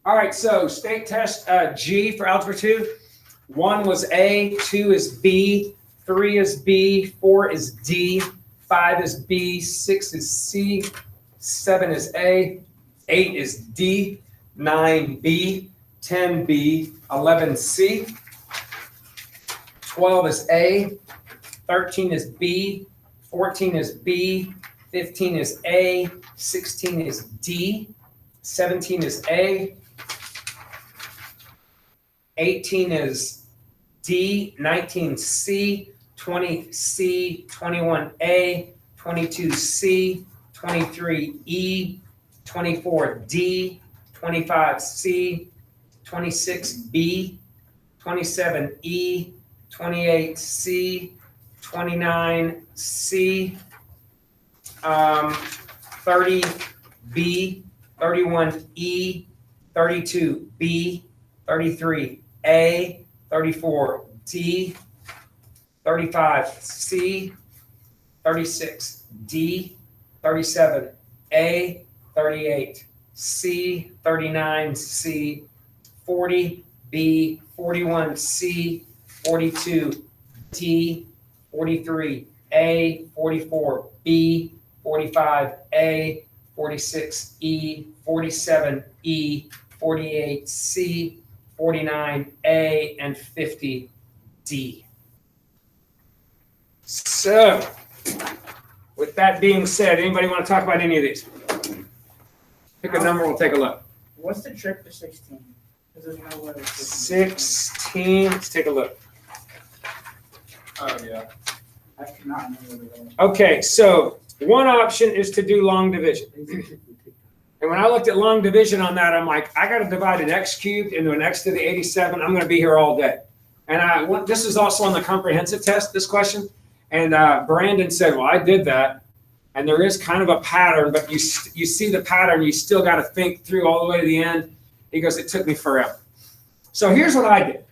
All right, so state test G for Algebra 2. 1 was A, 2 is B, 3 is B, 4 is D, 5 is B, 6 is C, 7 is A, 8 is D, 9 B, 10 B, 11 C, 12 is A, 13 is B, 14 is B, 15 is A, 16 is D, 17 is A, 18 is D, 19 C, 20 C, 21 A, 22 C, 23 E, 24 D, 25 C, 26 B, 27 E, 28 C, 29 C, 30 B, 31 E, 32 B, 33 A, 34 D, 35 C, 36 D, 37 A, 38 C, 39 C, 40 B, 41 C, 42 D, 43 A, 44 B, 45 A, 46 E, 47 E, 48 C, 49 A, and 50 D. So, with that being said, anybody want to talk about any of these? Pick a number, we'll take a look. What's the trick for 16? Because there's no way. 16, let's take a look. Oh, yeah. I cannot remember that. Okay, so one option is to do long division. And when I looked at long division on that, I'm like, I got to divide an x cubed into an x to the 87. I'm going to be here all day. And this is also on the comprehensive test, this question. And Brandon said, well, I did that. And there is kind of a pattern, but you see the pattern, you still got to think through all the way to the end. He goes, it took me forever. So here's what I did.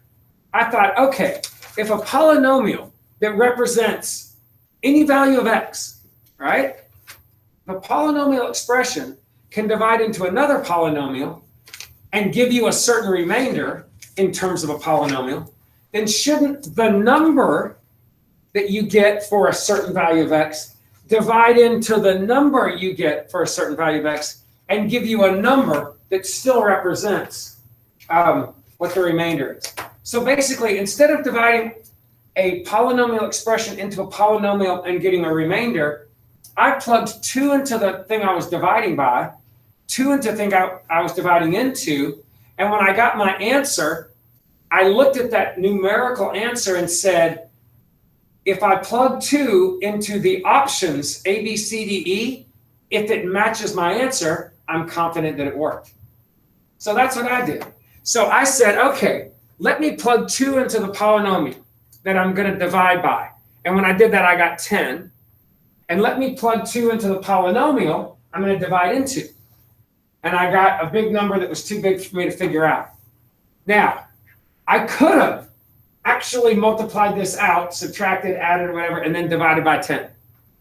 I thought, okay, if a polynomial that represents any value of x, right? The polynomial expression can divide into another polynomial and give you a certain remainder in terms of a polynomial, then shouldn't the number that you get for a certain value of x divide into the number you get for a certain value of x and give you a number that still represents what the remainder is? So basically, instead of dividing a polynomial expression into a polynomial and getting a remainder, I plugged 2 into the thing I was dividing by, 2 into the thing I was dividing into, and when I got my answer, I looked at that numerical answer and said, if I plug 2 into the options A, B, C, D, E, if it matches my answer, I'm confident that it worked. So that's what I did. So I said, okay, let me plug 2 into the polynomial that I'm going to divide by. And when I did that, I got 10. And let me plug 2 into the polynomial I'm going to divide into. And I got a big number that was too big for me to figure out. Now, I could have actually multiplied this out, subtracted, added, whatever, and then divided by 10,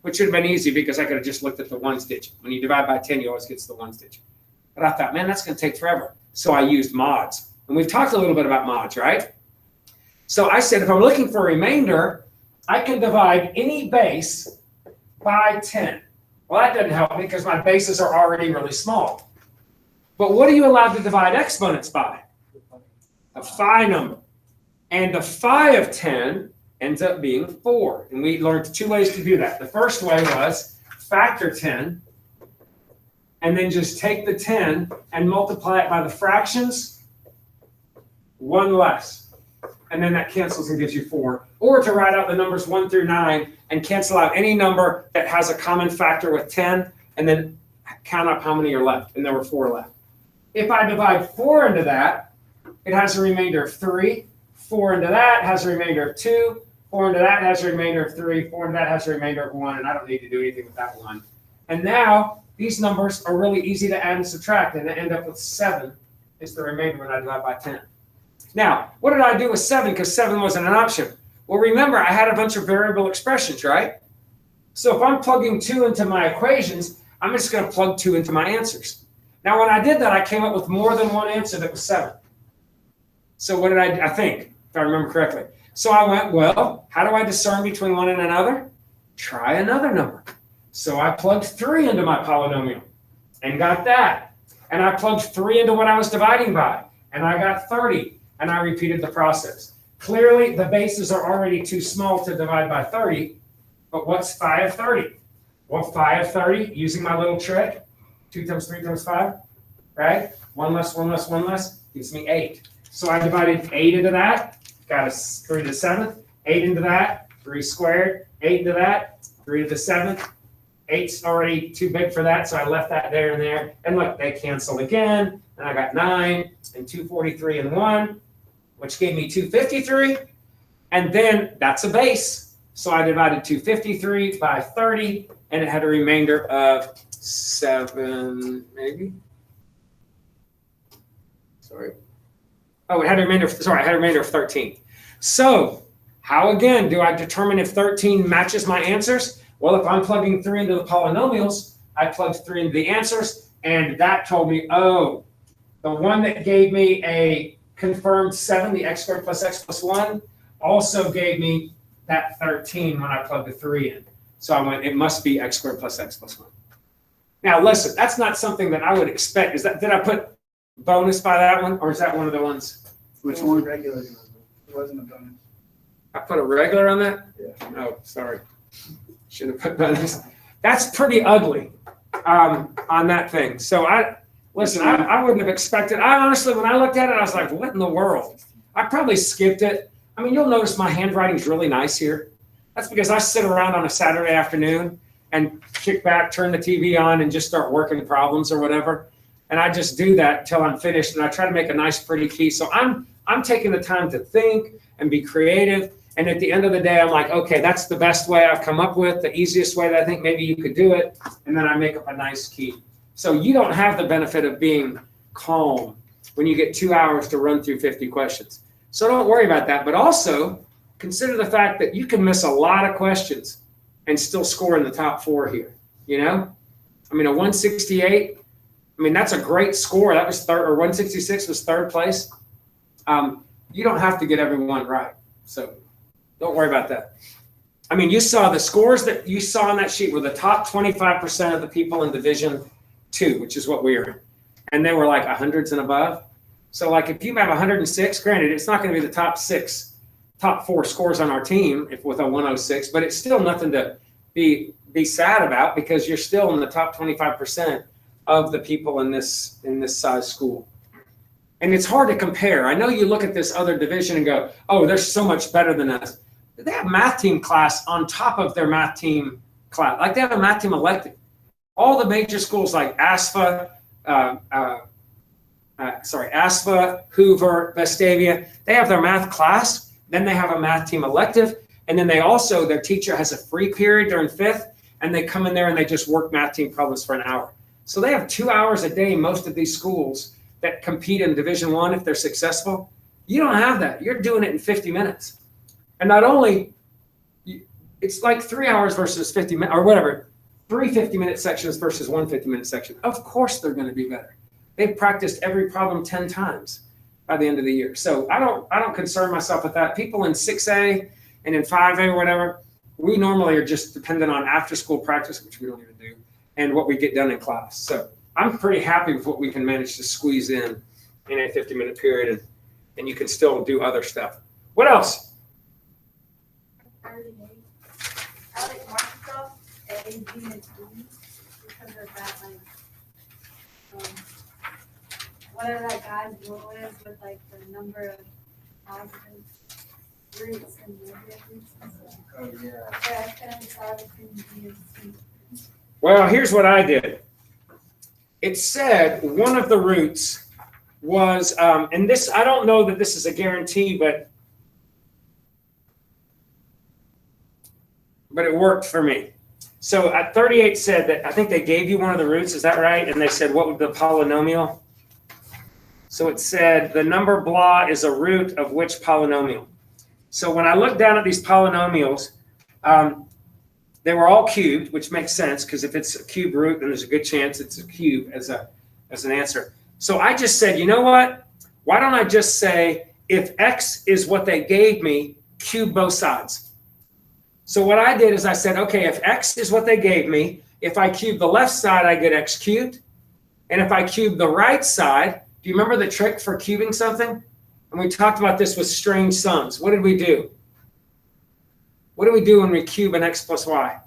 which would have been easy because I could have just looked at the ones digit. When you divide by 10, you always get to the ones digit. But I thought, man, that's going to take forever. So I used mods. And we've talked a little bit about mods, right? So I said, if I'm looking for a remainder, I can divide any base by 10. Well, that doesn't help because my bases are already really small. But what are you allowed to divide exponents by? A phi number. And the phi of 10 ends up being 4. And we learned 2 ways to do that. The first way was factor 10, and then just take the 10 and multiply it by the fractions, 1 less. And then that cancels and gives you 4. Or to write out the numbers 1 through 9 and cancel out any number that has a common factor with 10, and then count up how many are left. And there were 4 left. If I divide 4 into that, it has a remainder of 3. 4 into that has a remainder of 2. 4 into that has a remainder of 3. 4 into that has a remainder of 1. And I don't need to do anything with that 1. And now these numbers are really easy to add and subtract. And I end up with 7 is the remainder when I divide by 10. Now, what did I do with 7? Because 7 wasn't an option. Well, remember, I had a bunch of variable expressions, right? So if I'm plugging 2 into my equations, I'm just going to plug 2 into my answers. Now, when I did that, I came up with more than one answer that was 7. So what did I think, if I remember correctly? So I went, well, how do I discern between one and another? Try another number. So I plugged 3 into my polynomial and got that. And I plugged 3 into what I was dividing by, and I got 30. And I repeated the process. Clearly, the bases are already too small to divide by 30, but what's 5 of 30? Well, 5 of 30, using my little trick, 2 times 3 times 5, right? 1 less, 1 less, 1 less, gives me 8. So I divided 8 into that, got a 3 to the 7th, 8 into that, 3 squared, 8 into that, 3 to the 7th. 8's already too big for that, so I left that there and there. And look, they canceled again, and I got 9 and 243 and 1, which gave me 253. And then that's a base. So I divided 253 by 30, and it had a remainder of 7, maybe. Sorry. Oh, it had a remainder. Sorry, I had a remainder of 13. So how again do I determine if 13 matches my answers? Well, if I'm plugging 3 into the polynomials, I plugged 3 into the answers, and that told me, oh, the one that gave me a confirmed 7, the x squared plus x plus 1, also gave me that 13 when I plugged the 3 in. So I went, it must be x squared plus x plus 1. Now, listen, that's not something that I would expect. Did I put bonus by that one, or is that one of the ones? Which one? Regular. It wasn't a bonus. I put a regular on that? Yeah. Oh, sorry. Should have put bonus. That's pretty ugly on that thing. So I wouldn't have expected. I honestly, when I looked at it, I was like, what in the world? I probably skipped it. I mean, you'll notice my handwriting's really nice here. That's because I sit around on a Saturday afternoon and kick back, turn the TV on, and just start working problems or whatever. And I just do that until I'm finished, and I try to make a nice, pretty key. So I'm taking the time to think and be creative. And at the end of the day, I'm like, okay, that's the best way I've come up with, the easiest way that I think maybe you could do it. And then I make up a nice key. So you don't have the benefit of being calm when you get 2 hours to run through 50 questions. So don't worry about that. But also consider the fact that you can miss a lot of questions and still score in the top 4 here. You know, I mean, a 168, I mean, that's a great score. That was third, or 166 was 3rd place. You don't have to get everyone right. So don't worry about that. I mean, you saw the scores that you saw on that sheet were the top 25% of the people in Division 2, which is what we are in. And they were like 100s and above. So like if you have 106, granted, it's not going to be the top 4 scores on our team with a 106, but it's still nothing to be sad about because you're still in the top 25% of the people in this size school. And it's hard to compare. I know you look at this other division and go, oh, they're so much better than us. They have math team class on top of their math team class. Like they have a math team elective. All the major schools like ASFA, Hoover, Vestavia, they have their math class. Then they have a math team elective. And then they also, their teacher has a free period during 5th. And they come in there and they just work math team problems for an hour. So they have 2 hours a day, most of these schools that compete in Division 1 if they're successful. You don't have that. You're doing it in 50 minutes. And not only, it's like 3 hours versus 50 minutes, or whatever, 3 50-minute sections versus 1 50-minute section. Of course they're going to be better. They've practiced every problem 10 times by the end of the year. So I don't concern myself with that. People in 6A and in 5A or whatever, we normally are just dependent on after-school practice, which we don't even do, and what we get done in class. So I'm pretty happy with what we can manage to squeeze in a 50-minute period, and you can still do other stuff. What else? I like Microsoft A, B, and E because of that, like, whatever that guy's rule is with, like, the number of positive roots and negative roots and stuff. Oh, yeah. Yeah, I couldn't decide between B and C. Well, here's what I did. It said one of the roots was, and this, I don't know that this is a guarantee, but it worked for me. So at 38 said that, I think they gave you one of the roots, is that right? And they said, what would the polynomial? So it said the number blah is a root of which polynomial? So when I looked down at these polynomials, they were all cubed, which makes sense because if it's a cube root, then there's a good chance it's a cube as as an answer. So I just said, you know what? Why don't I just say, if X is what they gave me, cube both sides. So what I did is I said, okay, if X is what they gave me, if I cube the left side, I get X cubed. And if I cube the right side, do you remember the trick for cubing something? And we talked about this with strange sums. What did we do? What do we do when we cube an X plus Y?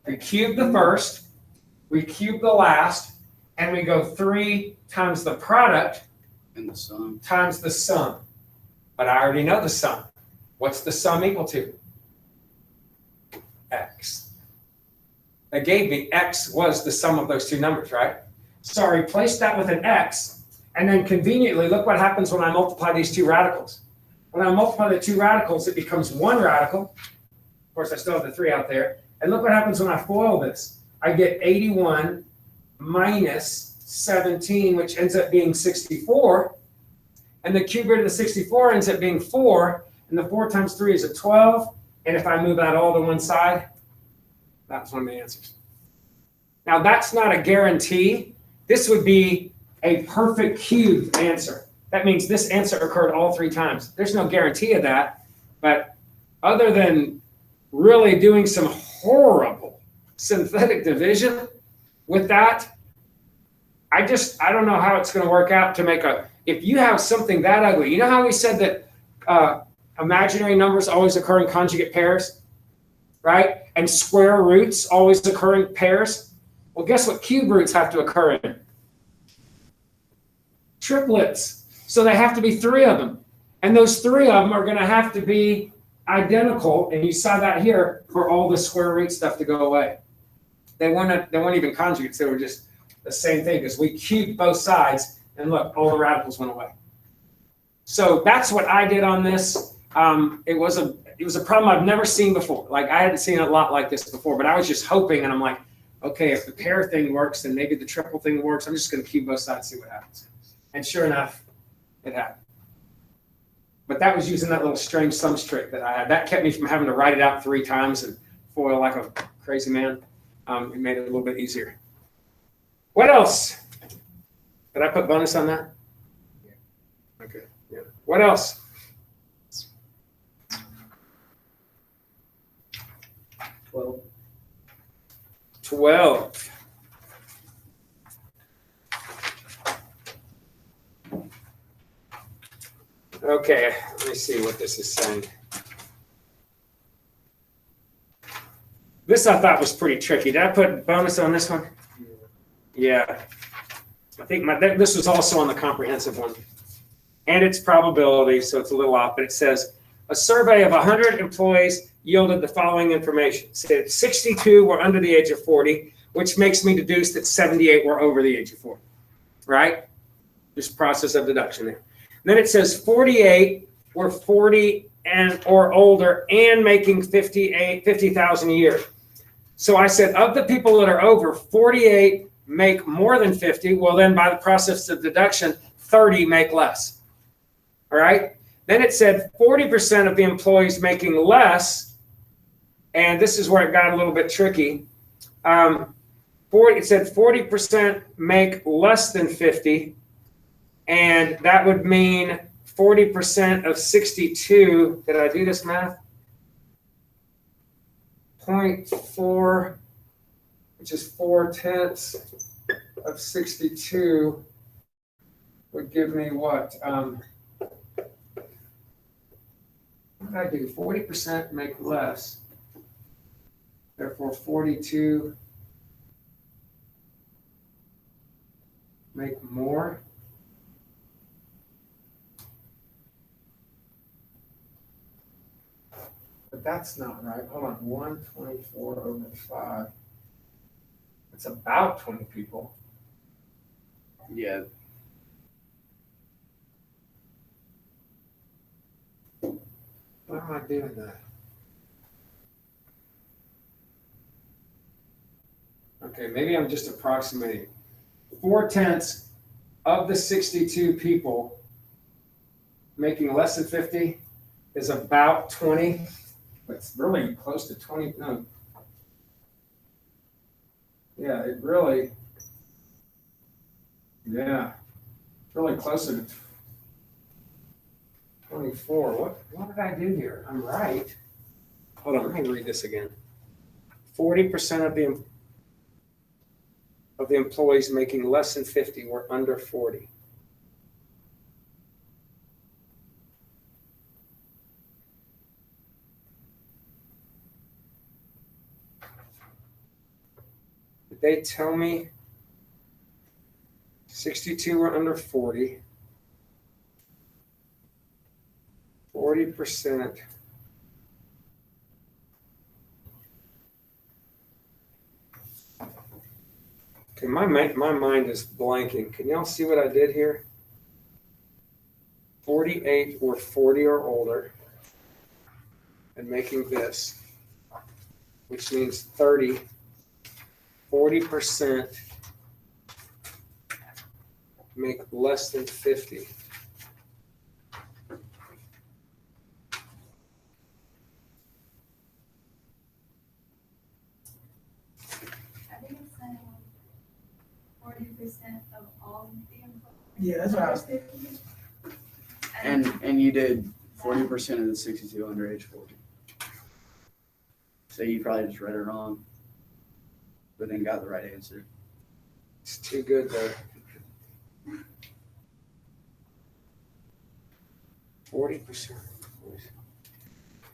We cube the first, we cube the last, and we go 3 times the product And the sum. times the sum. But I already know the sum. What's the sum equal to? X. They gave me X was the sum of those two numbers, right? So I replaced that with an X, and then conveniently, look what happens when I multiply these two radicals. When I multiply the two radicals, it becomes one radical. Of course, I still have the 3 out there. And look what happens when I FOIL this. I get 81 minus 17, which ends up being 64. And the cube root of the 64 ends up being 4. And the 4 times 3 is a 12. And if I move that all to one side, that's one of the answers. Now, that's not a guarantee. This would be a perfect cube answer. That means this answer occurred all 3 times. There's no guarantee of that. But other than really doing some horrible synthetic division with that, I don't know how it's going to work out to make if you have something that ugly, you know how we said that imaginary numbers always occur in conjugate pairs, right? And square roots always occur in pairs. Well, guess what cube roots have to occur in? Triplets. So they have to be 3 of them. And those 3 of them are going to have to be identical. And you saw that here for all the square root stuff to go away. They weren't even conjugates. They were just the same thing because we cubed both sides. And look, all the radicals went away. So that's what I did on this. It was a problem I've never seen before. Like I hadn't seen a lot like this before, but I was just hoping, and I'm like, okay, if the pair thing works, then maybe the triple thing works. I'm just going to cube both sides, see what happens. And sure enough, it happened. But that was using that little strange sums trick that I had. That kept me from having to write it out 3 times and FOIL like a crazy man. It made it a little bit easier. What else? Did I put bonus on that? Okay. Yeah. What else? Well, 12. Okay, let me see what this is saying. This I thought was pretty tricky. Did I put bonus on this one? Yeah. I think this was also on the comprehensive one. And it's probability, so it's a little off, but it says, a survey of 100 employees yielded the following information. It said 62 were under the age of 40, which makes me deduce that 78 were over the age of 40, right? Just process of deduction there. And then it says 48 were 40 and or older and making 50,000 a year. So I said, of the people that are over, 48 make more than 50. Well, then by the process of deduction, 30 make less. All right. Then it said 40% of the employees making less, and this is where it got a little bit tricky. It said 40% make less than 50, and that would mean 40% of 62. Did I do this math? 0.4, which is 4/10 of 62, would give me what? What did I do? 40% make less. Therefore, 42 make more. But that's not right. Hold on. 124 over 5. It's about 20 people. Yeah. Why am I doing that? Okay, maybe I'm just approximating. 4/10 of the 62 people making less than 50 is about 20. It's really close to 20. No. Yeah, it really. Yeah. Really close to 24. What did I do here? I'm right. Hold on, let me read this again. 40% of the employees making less than 50 were under 40. Did they tell me 62 were under 40? 40%. Okay, my mind is blanking. Can y'all see what I did here? 48 or 40 or older and making this, which means 30, 40% make less than 50. I think it's saying 40% of all the employees. Yeah, that's what I was thinking. And you did 40% of the 62 under age 40. So you probably just read it wrong, but then got the right answer. It's too good though. 40%.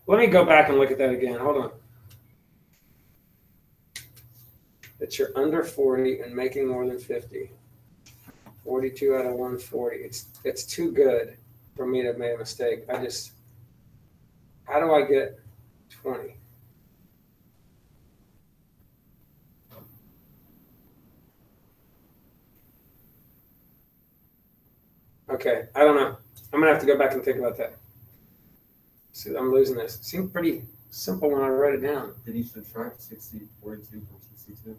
Let me go back and look at that again. Hold on. That you're under 40 and making more than 50. 42 out of 140. It's too good for me to have made a mistake. How do I get 20? Okay, I don't know. I'm gonna have to go back and think about that. See, I'm losing this. It seemed pretty simple when I wrote it down. Did he subtract 42 from 62?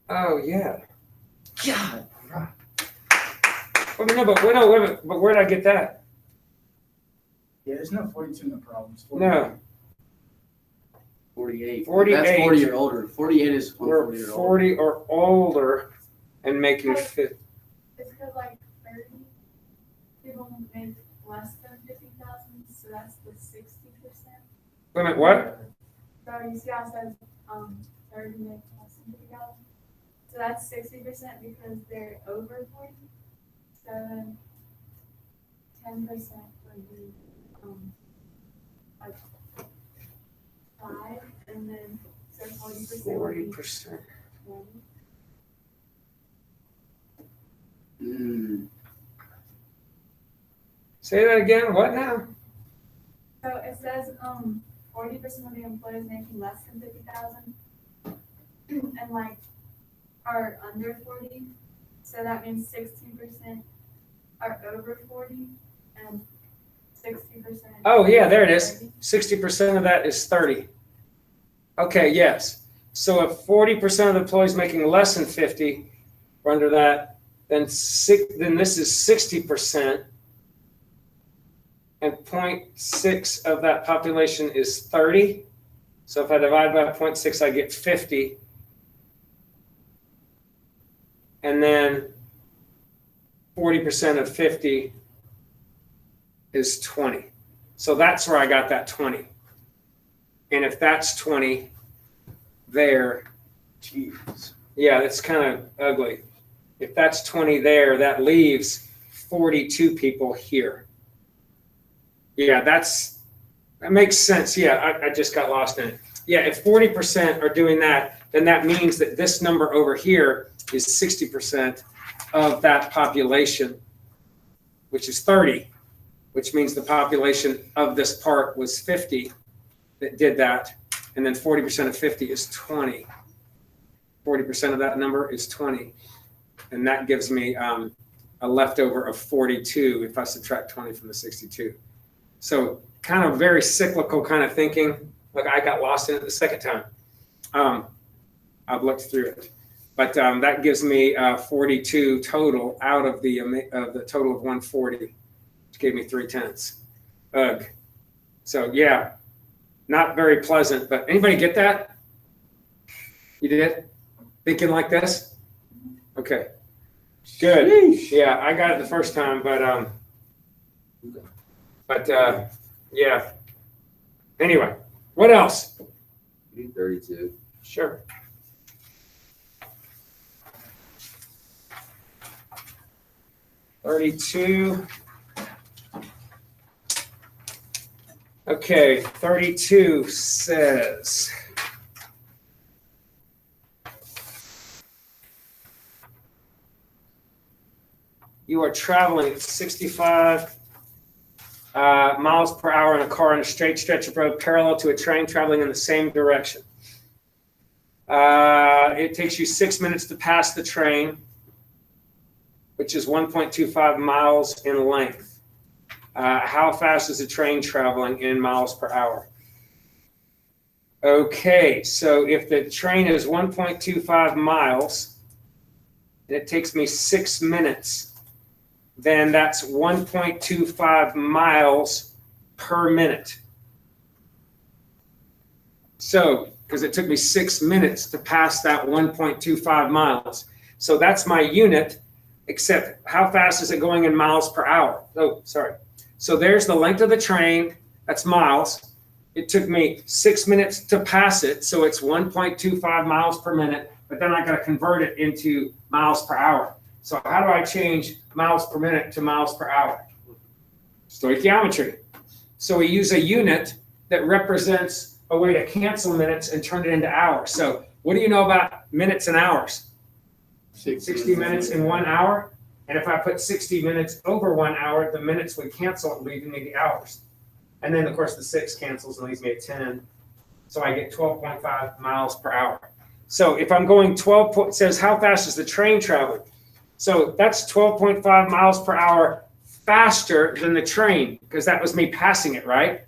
Oh yeah. God. Well, no, but wait a minute. But where did I get that? Yeah, there's no 42 in the problems. No, 48. 48. That's 40 or older. 48 is we're 140 or older. 40 or older and making 50. It's because like 30 people make less than 50,000, so that's the 60%. Wait a minute, what? So you see how it says 30 make less than 50,000? So that's 60% because they're over 40. So then 10% would be like 5, and then so 40% would be 40%. 20. Say that again. What now? So it says 40% of the employees making less than 50,000 and like are under 40. So that means 16% are over 40 and 60%. Oh yeah, there it is. 60% of that is 30. Okay, yes. So if 40% of the employees making less than 50 are under that, then this is 60%. And 0.6 of that population is 30. So if I divide by 0.6, I get 50. And then 40% of 50 is 20. So that's where I got that 20. And if that's 20 there, geez, yeah, that's kind of ugly. If that's 20 there, that leaves 42 people here. Yeah, that makes sense. Yeah, I just got lost in it. Yeah, if 40% are doing that, then that means that this number over here is 60% of that population, which is 30, which means the population of this part was 50 that did that, and then 40% of 50 is 20. 40% of that number is 20, and that gives me a leftover of 42 if I subtract 20 from the 62. So kind of very cyclical kind of thinking. Look, I got lost in it the second time. I've looked through it, but that gives me 42 total out of the total of 140, which gave me 3/10. Ugh. So yeah, not very pleasant. But anybody get that? You did? Thinking like this? Okay. Good. Yeah, I got it the first time, but yeah. Anyway, what else? You need 32. Sure. $32. Okay, 32 says. You are traveling at 65 miles per hour in a car on a straight stretch of road parallel to a train traveling in the same direction. It takes you 6 minutes to pass the train, which is 1.25 miles in length. How fast is the train traveling in miles per hour? Okay, so if the train is 1.25 miles, and it takes me 6 minutes, then that's 1.25 miles per minute. So, because it took me 6 minutes to pass that 1.25 miles. So that's my unit, except how fast is it going in miles per hour? Oh, sorry. So there's the length of the train, that's miles. It took me 6 minutes to pass it, so it's 1.25 miles per minute, but then I gotta convert it into miles per hour. So how do I change miles per minute to miles per hour? Stoichiometry. So we use a unit that represents a way to cancel minutes and turn it into hours. So what do you know about minutes and hours? 60 minutes in 1 hour. And if I put 60 minutes over 1 hour, the minutes would cancel, leaving me the hours. And then, of course, the 6 cancels and leaves me at 10. So I get 12.5 miles per hour. So if I'm going 12, it says how fast is the train traveling? So that's 12.5 miles per hour faster than the train, because that was me passing it, right?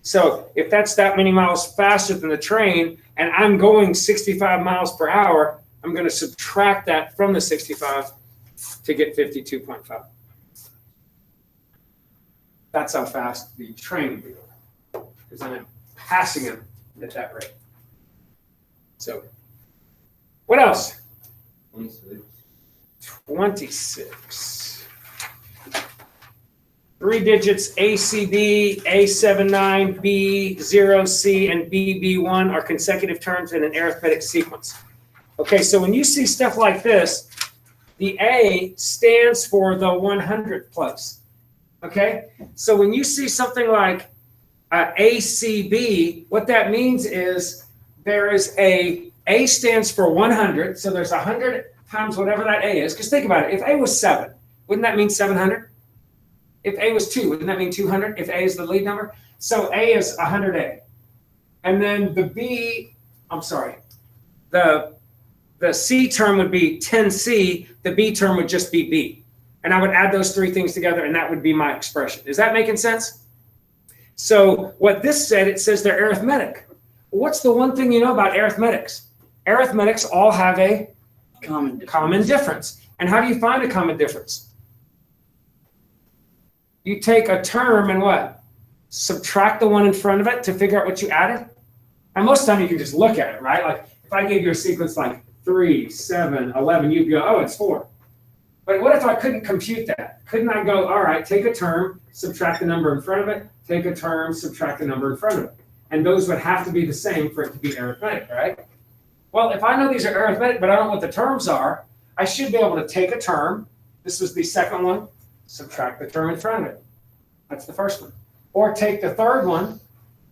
So if that's that many miles faster than the train, and I'm going 65 miles per hour, I'm going to subtract that from the 65 to get 52.5. That's how fast the train would be going, because I'm passing them at that rate. So what else? 26. 26. 3 digits ACB, A79, B0C, and BB1 are consecutive terms in an arithmetic sequence. Okay, so when you see stuff like this, the A stands for the 100th place. Okay, so when you see something like ACB, what that means is there is A stands for 100, so there's 100 times whatever that A is. Because think about it, if A was 7, wouldn't that mean 700? If A was 2, wouldn't that mean 200? If A is the lead number? So A is 100A. And then the C term would be 10C, the B term would just be B. And I would add those 3 things together, and that would be my expression. Is that making sense? So what this said, it says they're arithmetic. What's the one thing you know about arithmetics? Arithmetics all have a common difference. And how do you find a common difference? You take a term and what? Subtract the one in front of it to figure out what you added? And most of the time you can just look at it, right? Like if I gave you a sequence like 3, 7, 11, you'd go, oh, it's 4. But what if I couldn't compute that? Couldn't I go, all right, take a term, subtract the number in front of it, take a term, subtract the number in front of it. And those would have to be the same for it to be arithmetic, right? Well, if I know these are arithmetic, but I don't know what the terms are, I should be able to take a term. This was the second one. Subtract the term in front of it. That's the first one. Or take the third one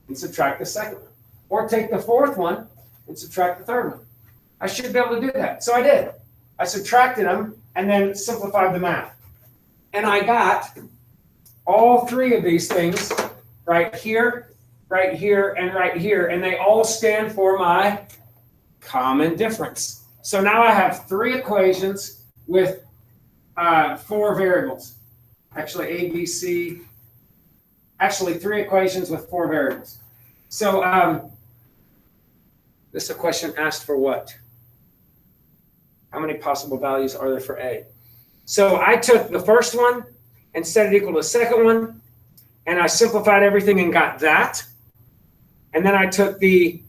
and subtract the second one. Or take the fourth one and subtract the third one. I should be able to do that. So I did. I subtracted them and then simplified the math. And I got all 3 of these things right here, right here, and right here. And they all stand for my common difference. So now I have 3 equations with 4 variables. Actually, A, B, C. Actually, 3 equations with 4 variables. So this is a question asked for what? How many possible values are there for A? So I took the first one and set it equal to the second one, and I simplified everything and got that. And then I took the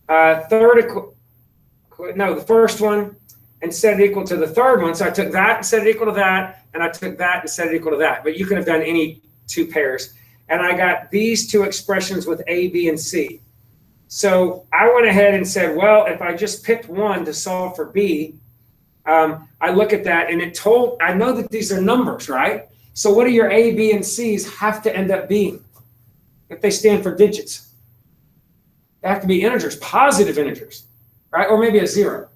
third no, the first one and set it equal to the third one. So I took that and set it equal to that, and I took that and set it equal to that. But you could have done any two pairs. And I got these two expressions with A, B, and C. So I went ahead and said, well, if I just picked one to solve for B, I look at that and I know that these are numbers, right? So what do your A, B, and C's have to end up being if they stand for digits? They have to be integers, positive integers, right? Or maybe a zero.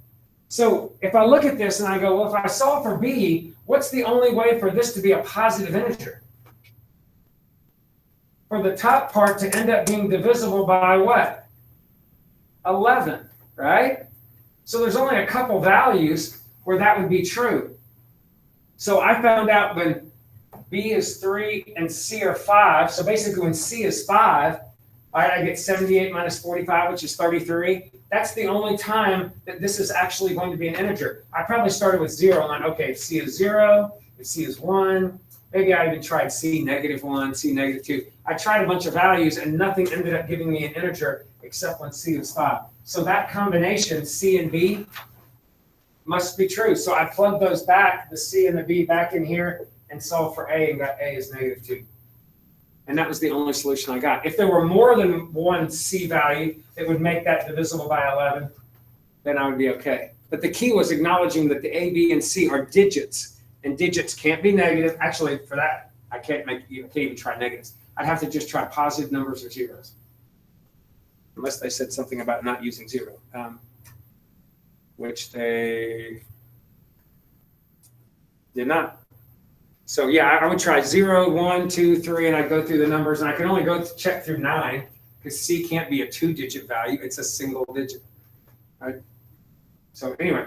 So if I look at this and I go, well, if I solve for B, what's the only way for this to be a positive integer? For the top part to end up being divisible by what? 11, right? So there's only a couple values where that would be true. So I found out when B is 3 and C are 5, so basically when C is 5, I get 78 minus 45, which is 33. That's the only time that this is actually going to be an integer. I probably started with 0 and I'm, okay, if C is 0, if C is 1, maybe I even tried C -1, C -2. I tried a bunch of values and nothing ended up giving me an integer except when C was 5. So that combination, C and B, must be true. So I plugged those back, the C and the B back in here and solved for A and got A is -2. And that was the only solution I got. If there were more than one C value that would make that divisible by 11, then I would be okay. But the key was acknowledging that the A, B, and C are digits, and digits can't be negative. Actually, for that, I can't even try negatives. I'd have to just try positive numbers or zeros, unless they said something about not using 0, which they did not. So yeah, I would try 0, 1, 2, 3, and I'd go through the numbers, and I can only go check through 9 because C can't be a 2-digit value; it's a single digit, right? So anyway,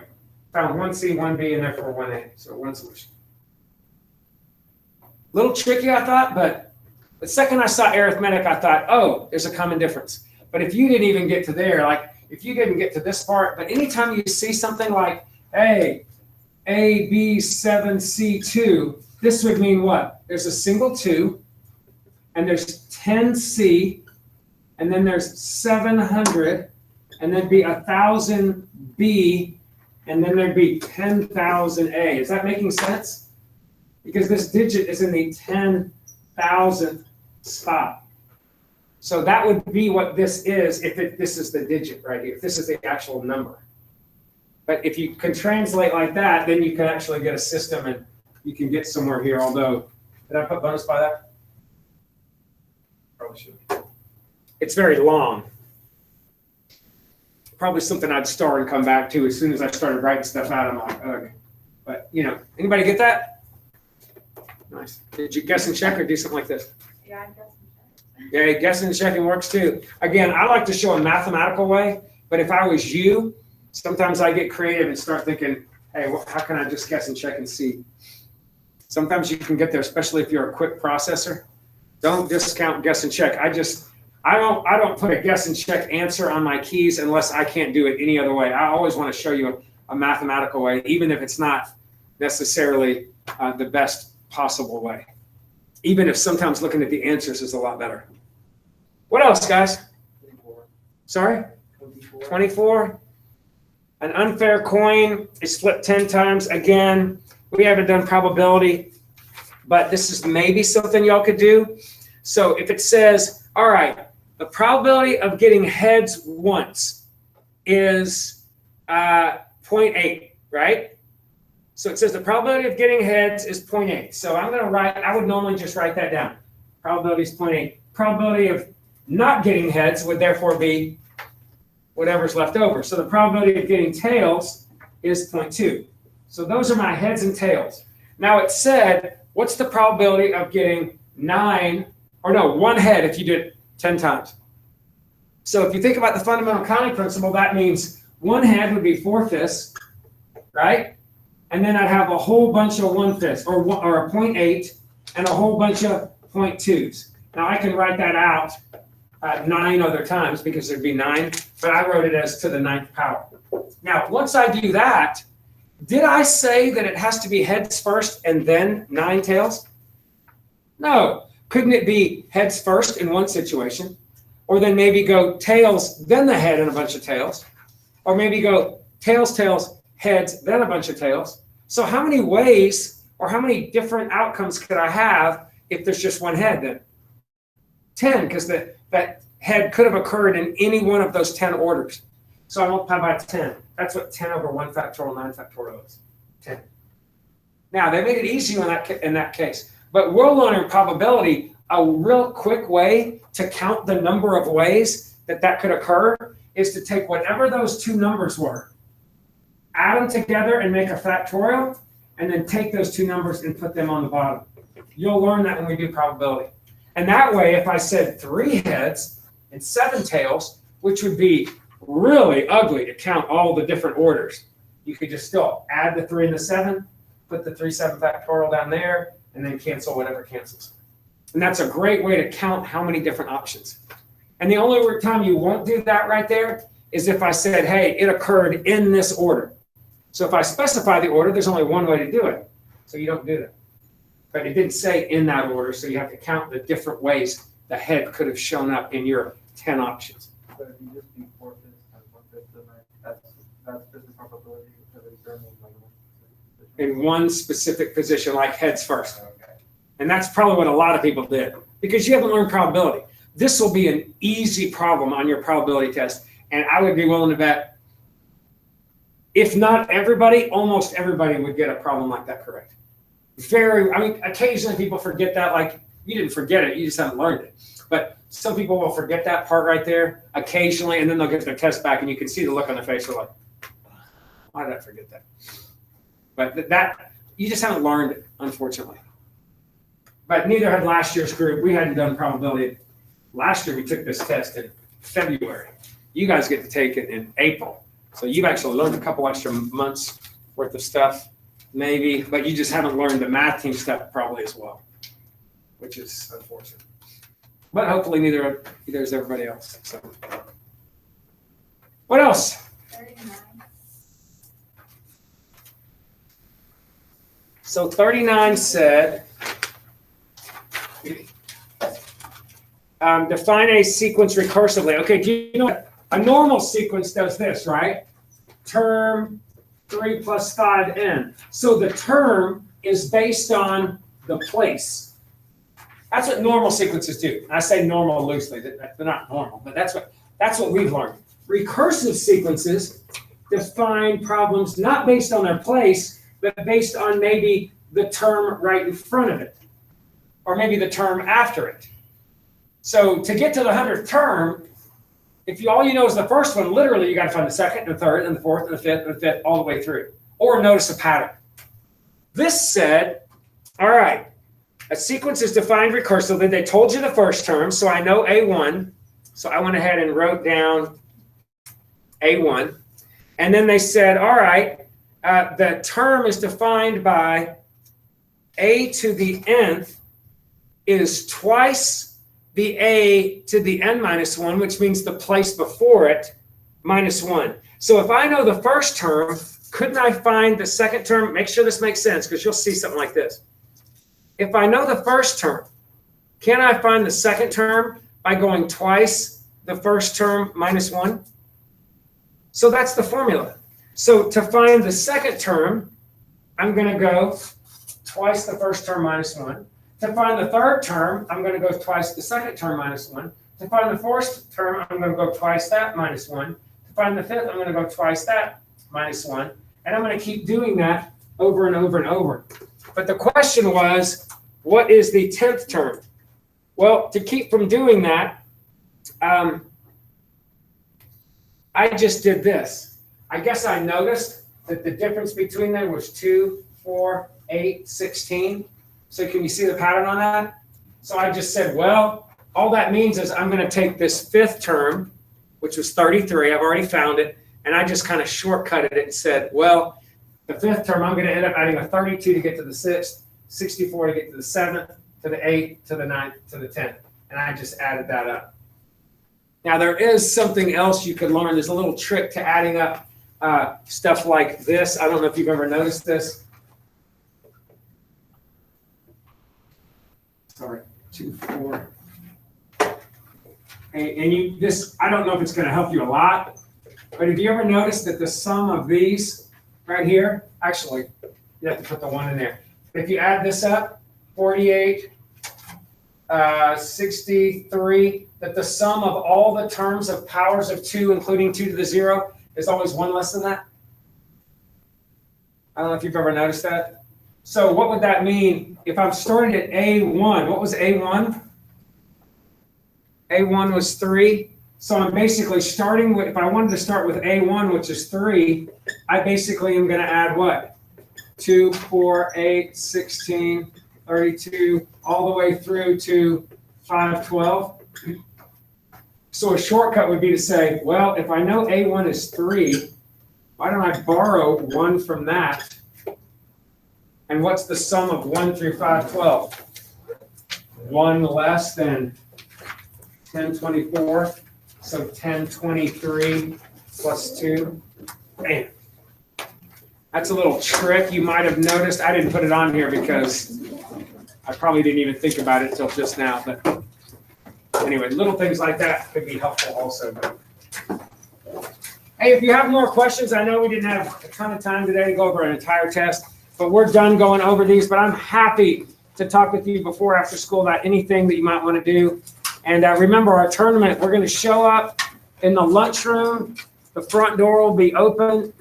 found one C, one B, and therefore one A. So one solution. Little tricky, I thought, but the second I saw arithmetic, I thought, oh, there's a common difference. But if you didn't even get to there, like if you didn't get to this part, but anytime you see something like, hey, A, B, 7, C, 2, this would mean what? There's a single 2, and there's 10C, and then there's 700, and then be 1,000 B, and then there'd be 10,000 A. Is that making sense? Because this digit is in the 10,000th spot. So that would be what this is if this is the digit right here, if this is the actual number. But if you can translate like that, then you can actually get a system and you can get somewhere here, although, did I put bonus by that? Probably should. It's very long. Probably something I'd star and come back to as soon as I started writing stuff out. I'm like, ugh. But, anybody get that? Nice. Did you guess and check or do something like this? Yeah, I guess. Yeah, guessing and checking works too. Again, I like to show a mathematical way, but if I was you, sometimes I get creative and start thinking, hey, how can I just guess and check and see? Sometimes you can get there, especially if you're a quick processor. Don't discount guess and check. I don't put a guess and check answer on my keys unless I can't do it any other way. I always want to show you a mathematical way, even if it's not necessarily the best possible way. Even if sometimes looking at the answers is a lot better. What else, guys? 24. Sorry? 24. An unfair coin is flipped 10 times. Again, we haven't done probability, but this is maybe something y'all could do. So if it says, all right, the probability of getting heads once is 0.8, right? So it says the probability of getting heads is 0.8. So I'm going to I would normally just write that down. Probability is 0.8. Probability of not getting heads would therefore be whatever's left over. So the probability of getting tails is 0.2. So those are my heads and tails. Now it said, what's the probability of getting one head if you did it 10 times? So if you think about the fundamental counting principle, that means one head would be 4/5, right? And then I'd have a whole bunch of 1/5 or a 0.8 and a whole bunch of 0.2s. Now I can write that out 9 other times because there'd be 9, but I wrote it as to the 9th power. Now, once I do that, did I say that it has to be heads first and then 9 tails? No. Couldn't it be heads first in one situation? Or then maybe go tails, then the head and a bunch of tails? Or maybe go tails, tails, heads, then a bunch of tails. So how many ways or how many different outcomes could I have if there's just one head then? 10, because that head could have occurred in any one of those 10 orders. So I multiply by 10. That's what 10 over 1 factorial 9 factorial is, 10. Now, they made it easy in that case. But we'll learn in probability a real quick way to count the number of ways that could occur is to take whatever those two numbers were, add them together and make a factorial, and then take those two numbers and put them on the bottom. You'll learn that when we do probability. And that way, if I said 3 heads and 7 tails, which would be really ugly to count all the different orders, you could just still add the 3 and the 7, put the 3, 7 factorial down there, and then cancel whatever cancels. And that's a great way to count how many different options. And the only time you won't do that right there is if I said, hey, it occurred in this order. So if I specify the order, there's only one way to do it. So you don't do that. But it didn't say in that order, so you have to count the different ways the head could have shown up in your 10 options. So if you just do 4/5 times 1/5 of that, that's just the probability of it occurring in like one specific In one specific position, like heads first. position. Okay. And that's probably what a lot of people did because you haven't learned probability. This will be an easy problem on your probability test. And I would be willing to bet, if not everybody, almost everybody would get a problem like that correct. Occasionally people forget that, like you didn't forget it, you just haven't learned it. But some people will forget that part right there occasionally, and then they'll get their test back and you can see the look on their face. They're like, why did I forget that? But that, you just haven't learned it, unfortunately. But neither had last year's group. We hadn't done probability. Last year we took this test in February. You guys get to take it in April. So you've actually learned a couple extra months worth of stuff, maybe, but you just haven't learned the math team stuff probably as well, which is unfortunate. But hopefully neither is everybody else. So what else? 39. So 39 said, define a sequence recursively. Okay, do you know what? A normal sequence does this, right? Term 3 plus 5n. So the term is based on the place. That's what normal sequences do. I say normal loosely. They're not normal, but that's what we've learned. Recursive sequences define problems not based on their place, but based on maybe the term right in front of it, or maybe the term after it. So to get to the 100th term, if all you know is the first one, literally you got to find the second and the third and the fourth and the fifth and the fifth all the way through, or notice a pattern. This said, all right, a sequence is defined recursively. They told you the first term, so I know A1. So I went ahead and wrote down A1. And then they said, all right, the term is defined by A to the nth is twice the A to the n minus 1, which means the place before it minus 1. So if I know the first term, couldn't I find the second term? Make sure this makes sense because you'll see something like this. If I know the first term, can I find the second term by going twice the first term minus 1? So that's the formula. So to find the second term, I'm going to go twice the first term minus 1. To find the third term, I'm going to go twice the second term minus 1. To find the fourth term, I'm going to go twice that minus 1. To find the fifth, I'm going to go twice that minus 1. And I'm going to keep doing that over and over and over. But the question was, what is the 10th term? Well, to keep from doing that, I just did this. I guess I noticed that the difference between them was 2, 4, 8, 16. So can you see the pattern on that? So I just said, well, all that means is I'm going to take this fifth term, which was 33. I've already found it. And I just kind of shortcutted it and said, well, the fifth term, I'm going to end up adding a 32 to get to the 6th, 64 to get to the 7th, to the 8th, to the 9th, to the 10th. And I just added that up. Now, there is something else you could learn. There's a little trick to adding up stuff like this. I don't know if you've ever noticed this. Sorry, 2, 4. And this, I don't know if it's going to help you a lot, but But have you ever noticed that the sum of these right here, actually, you have to put the 1 in there. If you add this up, 48, 63, that the sum of all the terms of powers of 2, including 2 to the 0, is always 1 less than that? I don't know if you've ever noticed that. So what would that mean if I'm starting at A1? What was A1? A1 was 3. So I'm basically starting with, if I wanted to start with A1, which is 3, I basically am going to add what? 2, 4, 8, 16, 32, all the way through to 512. So a shortcut would be to say, well, if I know A1 is 3, why don't I borrow 1 from that? And what's the sum of 1 through 512? 1 less than 1024. So 1023 plus 2. Man, that's a little trick you might have noticed. I didn't put it on here because I probably didn't even think about it until just now. But anyway, little things like that could be helpful also. Hey, if you have more questions, I know we didn't have a ton of time today to go over an entire test, but we're done going over these. But I'm happy to talk with you before after school about anything that you might want to do. And remember our tournament, we're going to show up in the lunchroom. The front door will be open.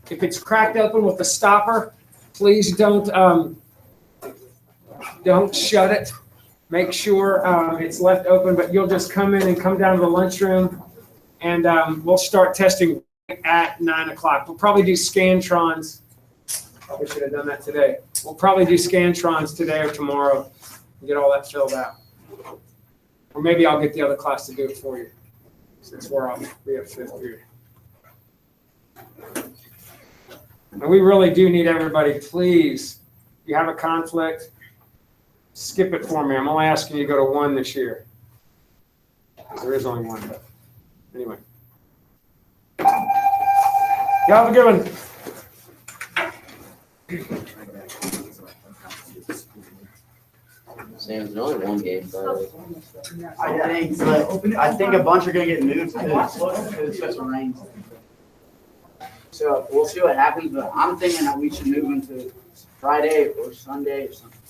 If it's cracked open with the stopper, please don't shut it. Make sure it's left open, but you'll just come in and come down to the lunchroom, and we'll start testing at 9 o'clock. We'll probably do Scantrons. Probably should have done that today. We'll probably do Scantrons today or tomorrow and get all that filled out. Or maybe I'll get the other class to do it for you, since we have 5th period. And we really do need everybody, please. If you have a conflict, skip it for me. I'm only asking you to go to 1 this year. There is only 1, but anyway. Y'all have a good one. Sam, there's only 1 game, but I think a bunch are gonna get moved because it's such a rain. So we'll see what happens, but I'm thinking that we should move into Friday or Sunday or something.